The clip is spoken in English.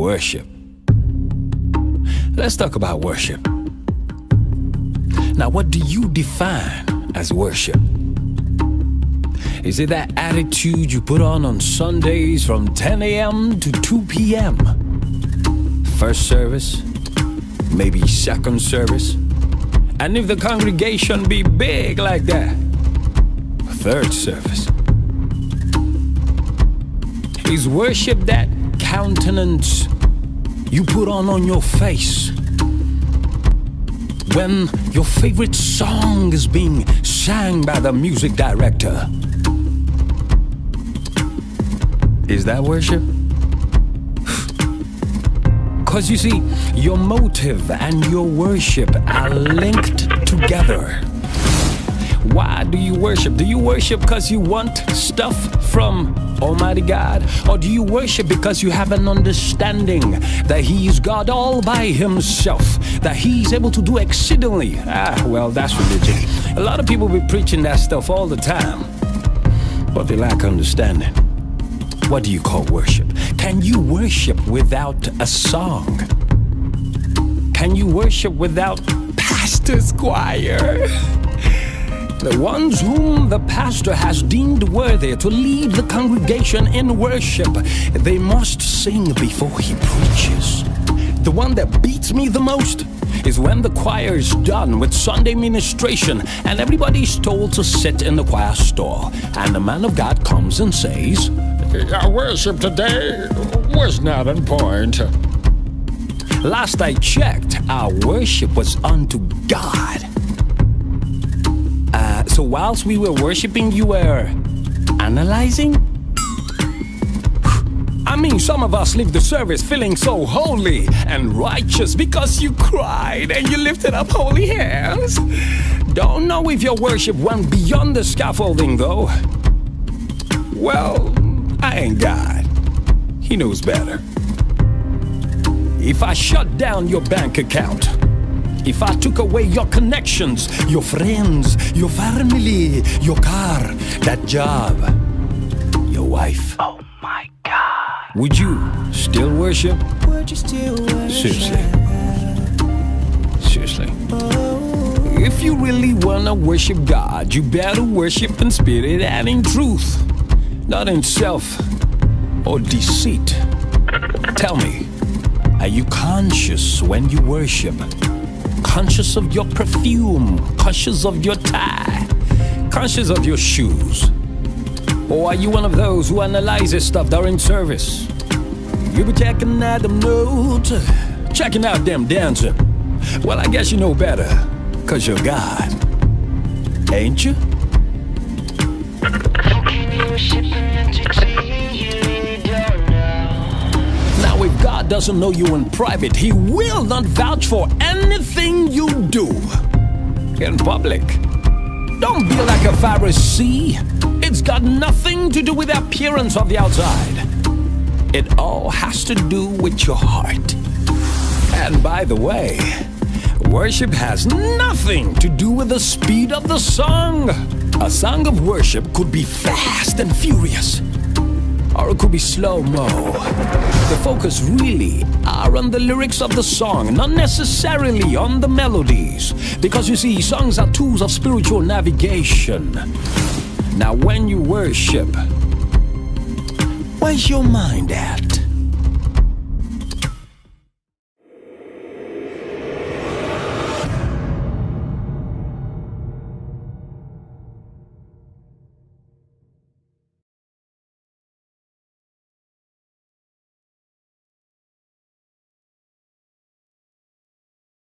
Worship. Let's talk about worship. Now, what do you define as worship? Is it that attitude you put on Sundays from 10 a.m. to 2 p.m.? First service, maybe second service, and if the congregation be big like that, third service. Is worship that countenance you put on your face when your favorite song is being sang by the music director? Is that worship? Because you see, your motive and your worship are linked together. Why do you worship? Do you worship because you want stuff from Almighty God? Or do you worship because you have an understanding that He's God all by Himself, that He's able to do exceedingly? Well, that's religion. A lot of people be preaching that stuff all the time, but they lack understanding. What do you call worship? Can you worship without a song? Can you worship without pastor's choir? The ones whom the pastor has deemed worthy to lead the congregation in worship, they must sing before he preaches. The one that beats me the most is when the choir is done with Sunday ministration and everybody's told to sit in the choir stall, and the man of God comes and says, "Our worship today was not on point." Last I checked, our worship was unto God. So whilst we were worshiping, you were analyzing? I mean, some of us leave the service feeling so holy and righteous because you cried and you lifted up holy hands. Don't know if your worship went beyond the scaffolding, though. Well, I ain't God. He knows better. If I shut down your bank account, if I took away your connections, your friends, your family, your car, that job, your wife, Oh my God. would you still worship? Would you still worship? Seriously. If you really wanna worship God, you better worship in spirit and in truth, not in self or deceit. Tell me, are you conscious when you worship? Conscious of your perfume, conscious of your tie, conscious of your shoes? Or are you one of those who analyzes stuff during service? You be checking out them notes, checking out them dancing. Well, I guess you know better, 'cause you're God, ain't you? Now, if God doesn't know you in private, He will not vouch for anything you do in public. Don't be like a Pharisee. It's got nothing to do with the appearance of the outside. It all has to do with your heart. And by the way, worship has nothing to do with the speed of the song. A song of worship could be fast and furious, or it could be slow-mo. The focus really are on the lyrics of the song, not necessarily on the melodies. Because you see, songs are tools of spiritual navigation. Now when you worship, where's your mind at?